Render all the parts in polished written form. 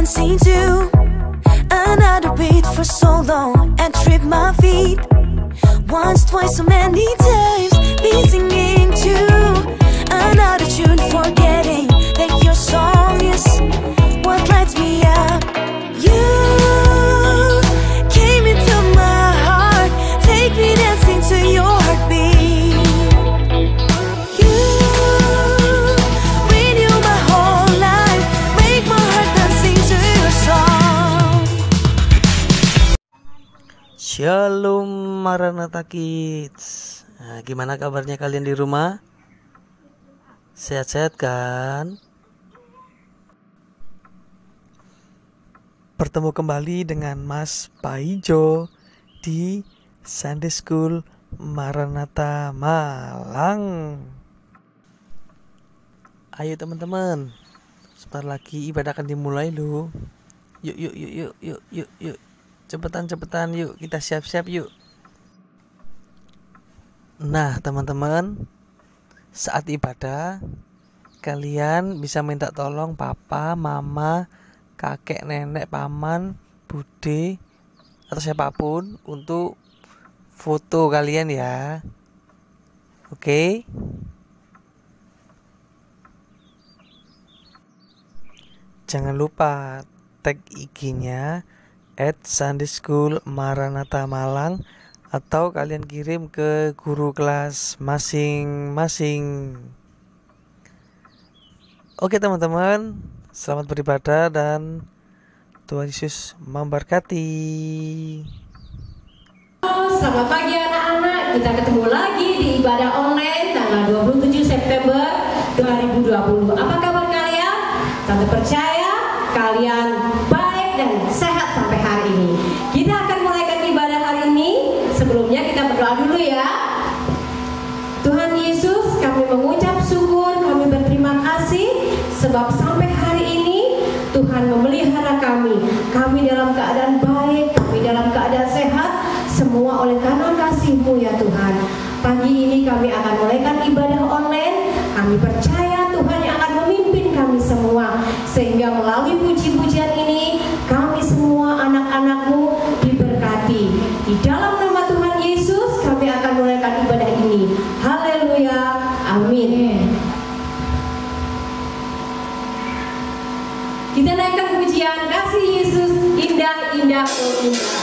dancing to another beat for so long and trip my feet. Once, twice, so many times, be singing to another tune, forgetting that your song is what lights me up. You came into my heart, take me dancing to your heartbeat. You renew my whole life, make my heart dancing to your song. Shalom Maranatha Kids. Nah, gimana kabarnya kalian di rumah? Sehat-sehat kan? Bertemu kembali dengan Mas Paijo di Sunday School Maranatha Malang. Ayo teman-teman, sebentar lagi ibadah akan dimulai loh. Yuk. Cepetan yuk, kita siap-siap yuk. Nah teman-teman, saat ibadah kalian bisa minta tolong papa, mama, kakek, nenek, paman, bude, atau siapapun untuk foto kalian ya. Oke? Jangan lupa tag IG-nya @Sunday School Maranatha Malang, atau kalian kirim ke guru kelas masing-masing. Oke teman-teman, selamat beribadah dan Tuhan Yesus memberkati. Selamat pagi anak-anak, kita ketemu lagi di ibadah online tanggal 27 September 2020. Apa kabar kalian? Tante percaya kalian baik dan sehat sampai hari ini. Kita akan mulaikan ibadah hari ini. Sebelumnya kita berdoa dulu ya. Tuhan Yesus, kami mengucap syukur, kami berterima kasih sebab sampai hari ini Tuhan memelihara kami. Kami dalam keadaan baik, kami dalam keadaan sehat, semua oleh karena kasih-Mu ya Tuhan. Pagi ini kami akan mulaikan ibadah online. Kami percaya Tuhan yang akan memimpin kami semua, sehingga melalui puji-pujian ini kami semua anak-anak-Mu diberkati. Di dalam nama Tuhan Yesus kami akan mulaikan ibadah ini. Haleluya, amin. Kita naikkan pujian kasih Yesus, indah-indah oh indah.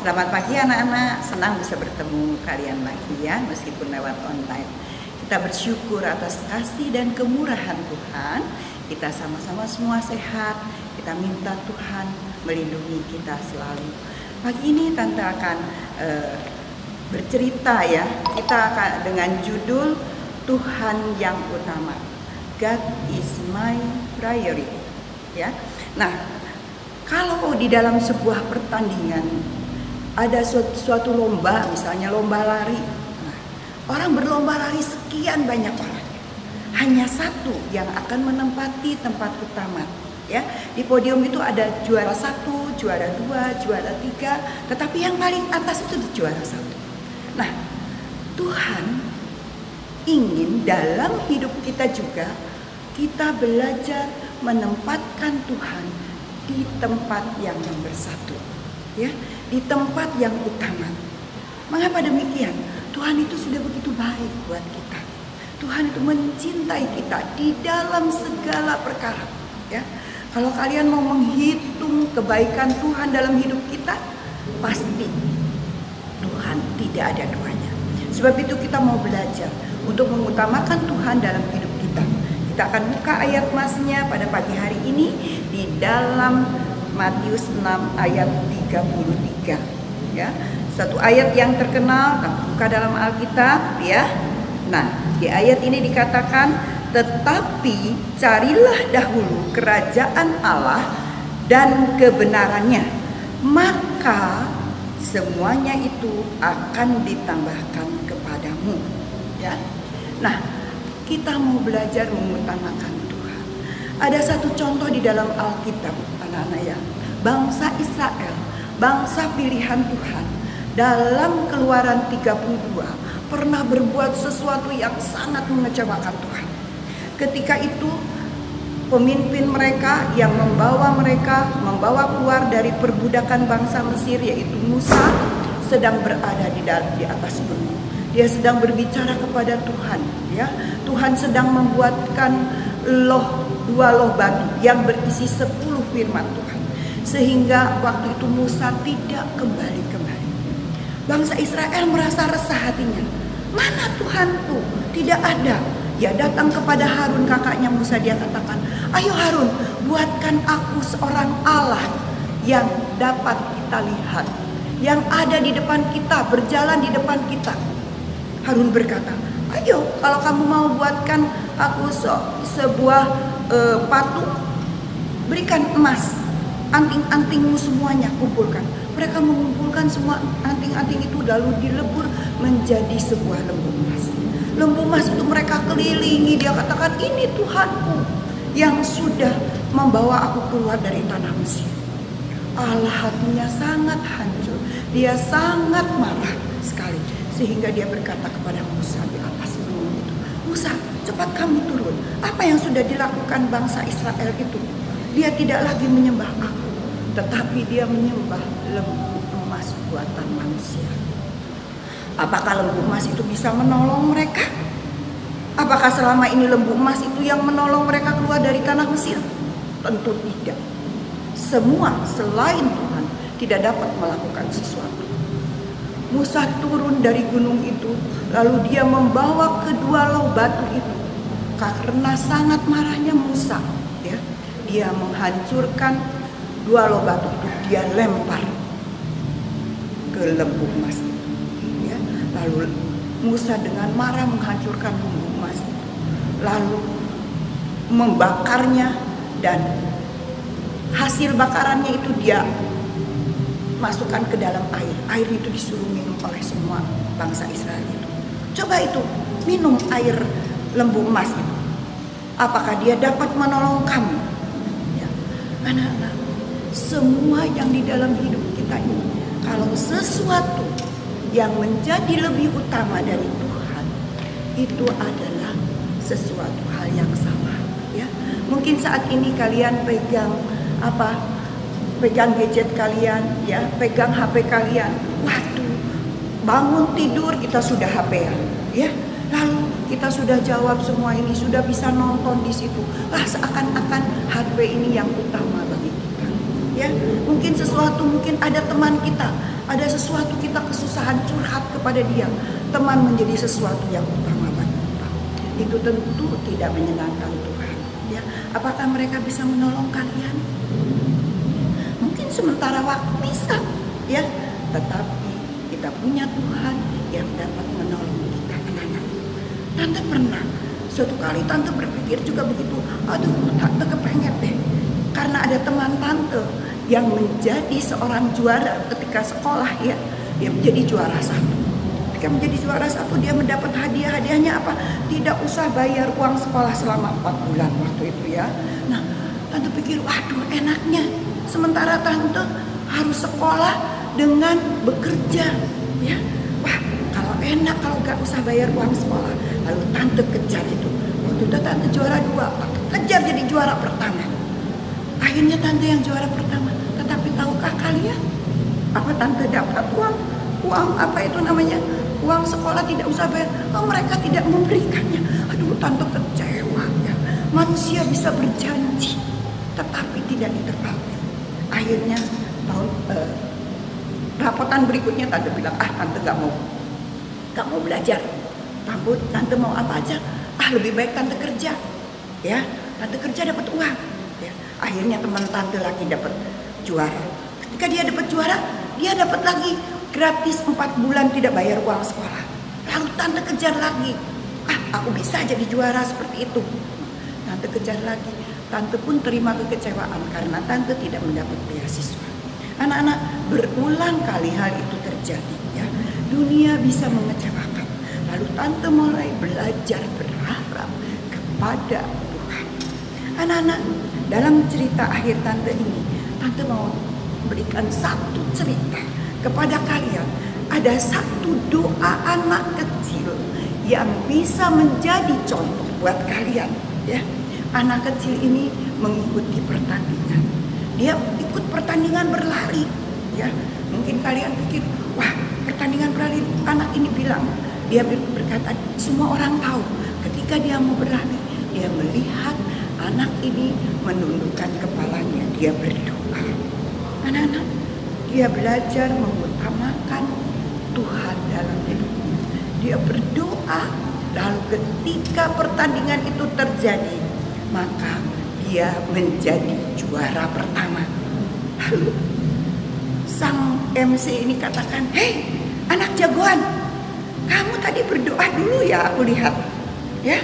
Selamat pagi anak-anak, senang bisa bertemu kalian lagi ya, meskipun lewat online. Kita bersyukur atas kasih dan kemurahan Tuhan. Kita sama-sama semua sehat. Kita minta Tuhan melindungi kita selalu. Pagi ini Tante akan bercerita ya. Kita akan dengan judul Tuhan yang utama. God is my priority. Ya. Nah, kalau di dalam sebuah pertandingan ada suatu lomba, misalnya lomba lari. Nah, orang berlomba lari sekian banyak orang. Hanya satu yang akan menempati tempat utama. Ya, di podium itu ada juara 1, juara 2, juara 3. Tetapi yang paling atas itu di juara 1. Nah, Tuhan ingin dalam hidup kita juga kita belajar menempatkan Tuhan di tempat yang nomor 1. Ya, di tempat yang utama. Mengapa demikian? Tuhan itu sudah begitu baik buat kita. Tuhan itu mencintai kita di dalam segala perkara. Ya, kalau kalian mau menghitung kebaikan Tuhan dalam hidup kita, pasti Tuhan tidak ada duanya. Sebab itu kita mau belajar untuk mengutamakan Tuhan dalam hidup kita. Kita akan buka ayat masnya pada pagi hari ini di dalam Matius 6 ayat 33 ya. Satu ayat yang terkenal, buka dalam Alkitab ya. Nah, di ayat ini dikatakan, tetapi carilah dahulu kerajaan Allah dan kebenarannya, maka semuanya itu akan ditambahkan kepadamu ya. Nah, kita mau belajar mengutamakan Tuhan. Ada satu contoh di dalam Alkitab anak-anak ya. Bangsa Israel, bangsa pilihan Tuhan, dalam Keluaran 32 pernah berbuat sesuatu yang sangat mengecewakan Tuhan. Ketika itu pemimpin mereka yang membawa keluar dari perbudakan bangsa Mesir, yaitu Musa, sedang berada di atas gunung. Dia sedang berbicara kepada Tuhan ya. Tuhan sedang membuatkan dua loh batu yang berisi 10 firman Tuhan. Sehingga waktu itu Musa tidak kembali. Bangsa Israel merasa resah hatinya. Mana Tuhanku? Tidak ada. Dia datang kepada Harun, kakaknya Musa. Dia katakan, ayo Harun, buatkan aku seorang Allah yang dapat kita lihat, yang ada di depan kita, berjalan di depan kita. Harun berkata, ayo kalau kamu mau buatkan aku sebuah patung, berikan emas, anting-antingmu semuanya kumpulkan. Mereka mengumpulkan semua anting-anting itu lalu dilebur menjadi sebuah lembu emas. Lembu emas itu mereka kelilingi. Dia katakan, ini Tuhanku yang sudah membawa aku keluar dari tanah Mesir. Allah hatinya sangat hancur. Dia sangat marah sekali. Sehingga dia berkata kepada Musa di atas gunung itu, Musa, cepat kamu turun. Apa yang sudah dilakukan bangsa Israel itu? Dia tidak lagi menyembah aku, tetapi dia menyembah lembu emas buatan manusia. Apakah lembu emas itu bisa menolong mereka? Apakah selama ini lembu emas itu yang menolong mereka keluar dari tanah Mesir? Tentu tidak. Semua selain Tuhan tidak dapat melakukan sesuatu. Musa turun dari gunung itu, lalu dia membawa kedua loh batu itu. Karena sangat marahnya Musa, ya, dia menghancurkan dua loh batu itu, dia lempar ke lembu emas itu. Ya. Lalu Musa dengan marah menghancurkan lembu emas itu, lalu membakarnya, dan hasil bakarannya itu dia masukkan ke dalam air. Air itu disuruh minum oleh semua bangsa Israel itu. Coba itu minum air lembu emas itu. Apakah dia dapat menolong kamu? Ya. Anak-anak, semua yang di dalam hidup kita ini, kalau sesuatu yang menjadi lebih utama dari Tuhan, itu adalah sesuatu hal yang salah. Ya. Mungkin saat ini kalian pegang gadget kalian, ya, pegang HP kalian. Waduh, bangun tidur kita sudah HP-an, ya. Lalu kita sudah jawab semua ini, sudah bisa nonton di situ. Seakan-akan HP ini yang utama bagi kita. Ya, mungkin sesuatu, mungkin ada teman kita, ada sesuatu kita kesusahan, curhat kepada dia. Teman menjadi sesuatu yang utama bagi kita. Itu tentu tidak menyenangkan Tuhan. Ya, apakah mereka bisa menolong kalian? Mungkin sementara waktu bisa, ya. Tetapi kita punya Tuhan yang dapat menolong kita. Tante pernah, suatu kali tante berpikir juga begitu. Aduh, tante kepengen deh. Karena ada teman tante yang menjadi seorang juara ketika sekolah, ya. Dia menjadi juara 1. Ketika menjadi juara 1, dia mendapat hadiah. Hadiahnya apa? Tidak usah bayar uang sekolah selama 4 bulan waktu itu, ya. Nah, tante pikir, waduh enaknya. Sementara tante harus sekolah dengan bekerja, ya. Wah, kalau enak kalau gak usah bayar uang sekolah. Lalu tante kejar itu. Waktu itu tante juara 2, tante kejar jadi juara pertama. Akhirnya tante yang juara pertama. Tetapi tahukah kalian apa tante dapat uang? Uang apa itu namanya? Uang sekolah tidak usah bayar. Oh, mereka tidak memberikannya. Aduh, tante kecewa, ya. Manusia bisa berjanji tetapi tidak ditepati. Akhirnya tahun rapotan berikutnya tante bilang, tante gak mau belajar. Tante mau apa aja? Lebih baik tante kerja, ya. Tante kerja dapat uang, ya. Akhirnya teman tante lagi dapat juara. Ketika dia dapat juara, dia dapat lagi gratis 4 bulan tidak bayar uang sekolah. Lalu tante kejar lagi. Aku bisa jadi juara seperti itu. Tante kejar lagi. Tante pun terima kekecewaan karena tante tidak mendapat beasiswa. Anak-anak, berulang kali hal itu terjadi, ya. Dunia bisa mengecewakan. Lalu tante mulai belajar berharap kepada Tuhan. Anak-anak, dalam cerita akhir tante ini, tante mau berikan satu cerita kepada kalian. Ada satu doa anak kecil yang bisa menjadi contoh buat kalian, ya. Anak kecil ini mengikuti pertandingan. Dia ikut pertandingan berlari, ya. Mungkin kalian pikir, wah, pertandingan berlari. Anak ini bilang, dia berkata, semua orang tahu ketika dia mau berlari, dia melihat anak ini menundukkan kepalanya, dia berdoa. Anak-anak, dia belajar mengutamakan Tuhan dalam hidupnya. Dia berdoa, lalu ketika pertandingan itu terjadi, maka dia menjadi juara pertama. Lalu sang MC ini katakan, hei anak jagoan, kamu tadi berdoa dulu ya, aku lihat, ya,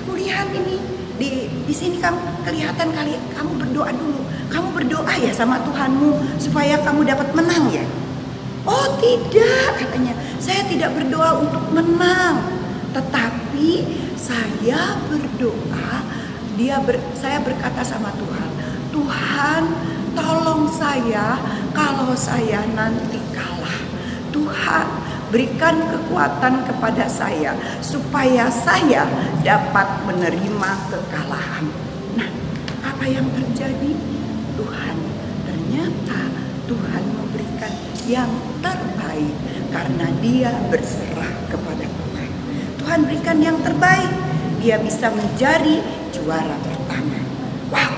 aku lihat ini di sini kamu kelihatan kali kamu berdoa dulu. Kamu berdoa ya sama Tuhanmu supaya kamu dapat menang ya? Oh tidak, katanya, saya tidak berdoa untuk menang, tetapi saya berdoa. Saya berkata sama Tuhan, Tuhan tolong saya kalau saya nanti kalah. Tuhan berikan kekuatan kepada saya supaya saya dapat menerima kekalahan. Nah, apa yang terjadi? Ternyata Tuhan memberikan yang terbaik karena dia berserah kepada Tuhan. Tuhan berikan yang terbaik, dia bisa menjadi juara pertama. Wow,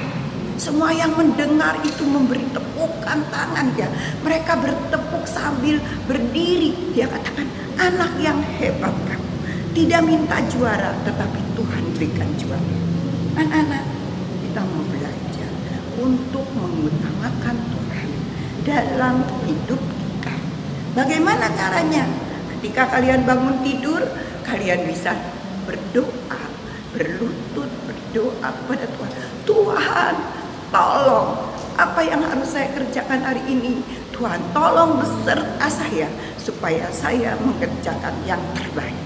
semua yang mendengar itu memberi tepukan tangan ya. Mereka bertepuk sambil berdiri. Dia katakan, anak yang hebat kamu. Tidak minta juara, tetapi Tuhan berikan juara. Anak-anak, kita mau belajar untuk mengutamakan Tuhan dalam hidup kita. Bagaimana caranya? Ketika kalian bangun tidur, kalian bisa berdoa, berlutut, berdoa kepada Tuhan. Tuhan, tolong apa yang harus saya kerjakan hari ini. Tuhan, tolong beserta saya supaya saya mengerjakan yang terbaik.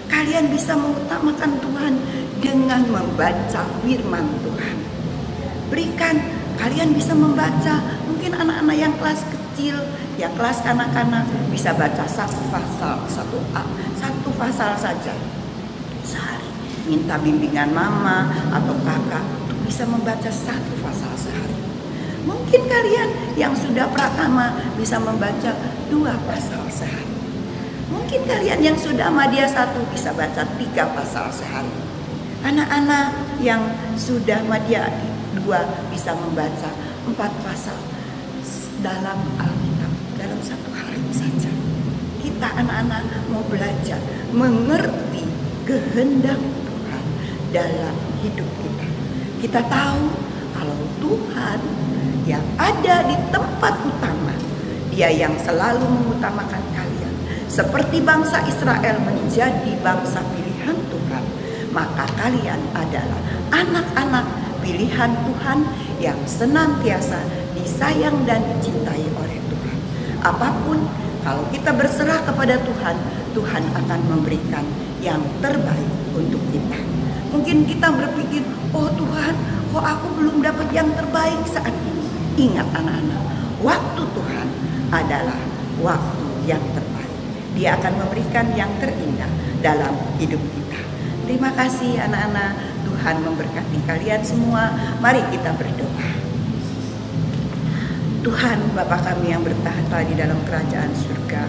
Kalian bisa mengutamakan Tuhan dengan membaca firman Tuhan. Berikan, kalian bisa membaca, mungkin anak-anak yang kelas kecil, ya kelas kanak-kanak bisa baca satu pasal saja sehari. Minta bimbingan mama atau kakak untuk bisa membaca satu pasal sehari. Mungkin kalian yang sudah pratama bisa membaca 2 pasal sehari. Mungkin kalian yang sudah Madya 1 bisa baca 3 pasal sehari. Anak-anak yang sudah Madya 2 bisa membaca 4 pasal. dalam Alkitab, dalam satu hari saja. Kita anak-anak mau belajar mengerti kehendak Tuhan dalam hidup kita. Kita tahu kalau Tuhan yang ada di tempat utama, Dia yang selalu mengutamakan kalian. Seperti bangsa Israel menjadi bangsa pilihan Tuhan, maka kalian adalah anak-anak pilihan Tuhan yang senantiasa disayang dan dicintai oleh Tuhan. Apapun, kalau kita berserah kepada Tuhan, Tuhan akan memberikan yang terbaik untuk kita. Mungkin kita berpikir, oh Tuhan, kok aku belum dapat yang terbaik saat ini. Ingat anak-anak, waktu Tuhan adalah waktu yang terbaik. Dia akan memberikan yang terindah dalam hidup kita. Terima kasih anak-anak, Tuhan memberkati kalian semua. Mari kita berdoa. Tuhan Bapa kami yang bertahta di dalam kerajaan surga,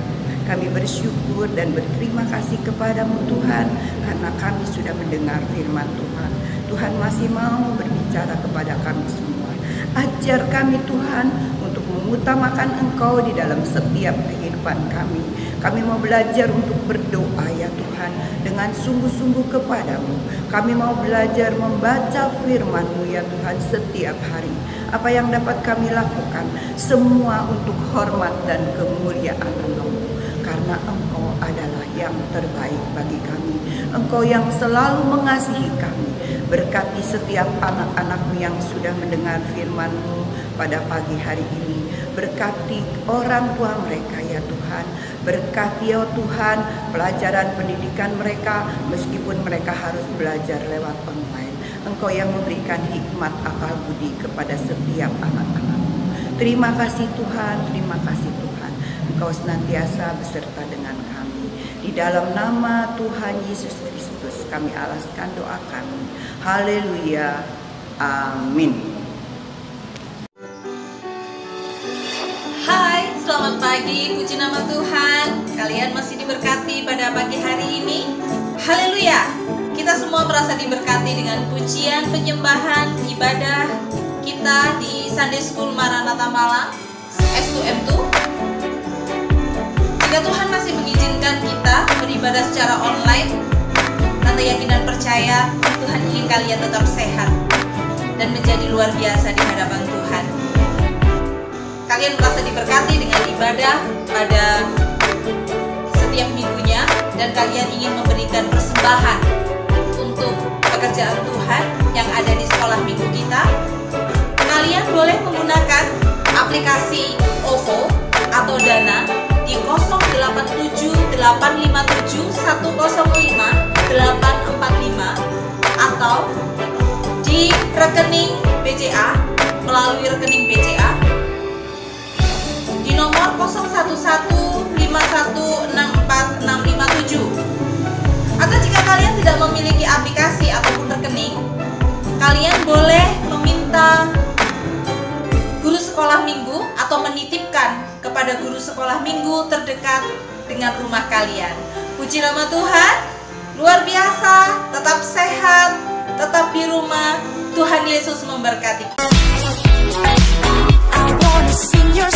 kami bersyukur dan berterima kasih kepadamu Tuhan, karena kami sudah mendengar firman Tuhan. Tuhan masih mau berbicara kepada kami semua. Ajar kami Tuhan untuk mengutamakan Engkau di dalam setiap kehidupan kami. Kami mau belajar untuk berdoa ya Tuhan dengan sungguh-sungguh kepadamu. Kami mau belajar membaca firman-Mu ya Tuhan setiap hari. Apa yang dapat kami lakukan, semua untuk hormat dan kemuliaan Engkau. Karena Engkau adalah yang terbaik bagi kami. Engkau yang selalu mengasihi kami. Berkati setiap anak-anak-Mu yang sudah mendengar firman-Mu pada pagi hari ini. Berkati orang tua mereka ya Tuhan. Berkati ya Tuhan pelajaran pendidikan mereka, meskipun mereka harus belajar lewat online. Engkau yang memberikan hikmat akal budi kepada setiap anak-anak-Mu. Terima kasih Tuhan, terima kasih Tuhan. Engkau senantiasa beserta dengan kami. Di dalam nama Tuhan Yesus Kristus kami alaskan doa kami. Haleluya. Amin. Hai, selamat pagi, puji nama Tuhan. Kalian masih diberkati pada pagi hari ini. Haleluya. Kita semua merasa diberkati dengan pujian, penyembahan, ibadah kita di Sunday School Maranatha Malang S2M2. Jika Tuhan masih mengizinkan kita beribadah secara online, Tante yakin dan percaya Tuhan ingin kalian tetap sehat dan menjadi luar biasa di hadapan Tuhan. Kalian merasa diberkati dengan ibadah pada setiap minggunya, dan kalian ingin memberikan persembahan untuk pekerjaan Tuhan yang ada di sekolah minggu kita. Kalian boleh menggunakan aplikasi OVO atau Dana di 085857105845 atau di rekening BCA, melalui rekening BCA di nomor 0115164657. Atau jika kalian tidak memiliki aplikasi ataupun rekening, kalian boleh meminta guru sekolah minggu atau menitipkan kepada guru sekolah minggu terdekat dengan rumah kalian. Puji nama Tuhan, luar biasa, tetap sehat, tetap di rumah. Tuhan Yesus memberkati. I wanna sing your